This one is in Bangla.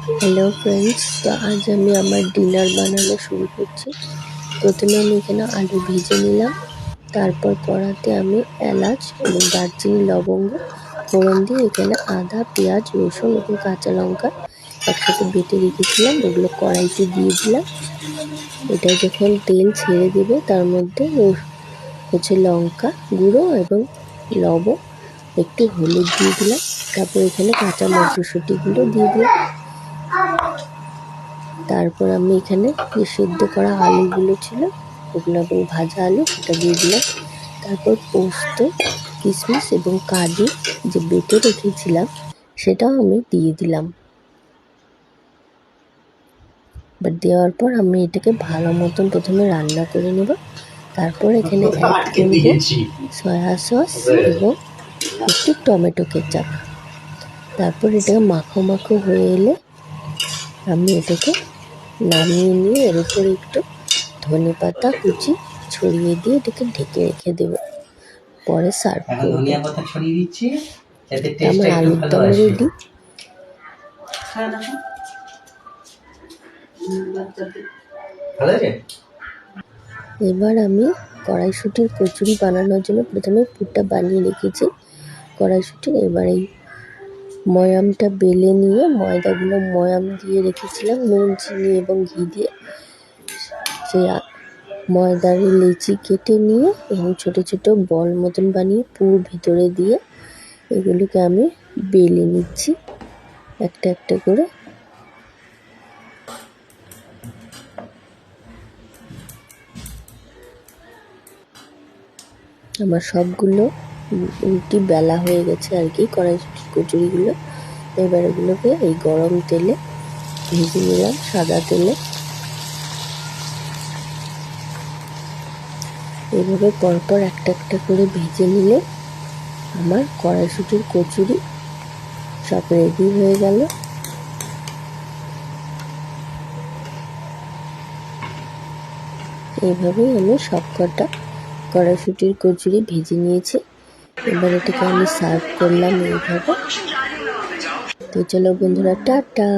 হ্যালো ফ্রেন্ডস, তো আজ আমি আমার ডিনার বানানো শুরু করছি। প্রথমে আমি এখানে আলু ভেজে নিলাম। তারপর কড়াতে আমি এলাচ এবং দারচিনি লবঙ্গ ফোড়ন দিয়ে এখানে আদা, পেঁয়াজ, রসুন এবং কাঁচা লঙ্কা একসাথে বেটে রেখেছিলাম, ওগুলো কড়াইতে দিয়ে দিলাম। এটা যখন তেল ছেড়ে দেবে তার মধ্যে লঙ্কা গুঁড়ো এবং লবণ, একটু হলুদ দিয়ে দিলাম। তারপর এখানে কাঁচা মটরশুঁটিগুলো দিয়ে দিলাম। তারপর আমি এখানে যে সেদ্ধ করা আলুগুলো ছিল ওগুলো এবং ভাজা আলু সেটা দিয়ে দিলাম। তারপর পোস্ত, কিশমিশ এবং কাজু যে বেটে রেখেছিলাম সেটাও আমি দিয়ে দিলাম। এবার দেওয়ার পর আমি এটাকে ভালো মতন প্রথমে রান্না করে নেব। তারপর এখানে অ্যাড করব সয়া সস এবং একটু টমেটো কেচাপ। তারপর এটাকে মাখো মাখো হয়ে এলে আমি এটাকে নামিয়ে নিয়ে এর উপরে একটু ধনেপাতা কুচি ছড়িয়ে দিয়ে এটাকে ঢেকে রেখে দেব। পরে সার্ভ করব। আমার আলুর দম রেডি। এবার আমি কড়াইশুঁটির কচুরি বানানোর জন্য প্রথমে পুরটা বানিয়ে রেখেছি কড়াইশুঁটির। এবার এই ময়ামটা বেলে নিয়ে ময়াম দিয়ে রেখেছিলাম নুন, চিনি এবং ঘি দিয়ে। সেই ময়দার লেচি কেটে নিয়ে এবং ছোট ছোট বল মতন বানিয়ে পুর ভিতরে দিয়ে এগুলোকে আমি বেলে নিচ্ছি একটা একটা করে। আমার সবগুলো রুটি বেলা হয়ে গেছে আর কি, কড়াইশুঁটির কচুরিগুলো। এবার এগুলোকে এই গরম তেলে ভেজে নিলাম, সাদা তেলে। এইভাবে পরপর একটা একটা করে ভেজে নিলে আমার কড়াইশুঁটির কচুরি সব রেডি হয়ে গেল। এইভাবেই আমি সবকটা কড়াইশুঁটির কচুরি ভেজে নিয়েছি। এবার এটাকে আমি সার্ভ করলাম এইভাবে। তো চলো বন্ধুরা, টাটা।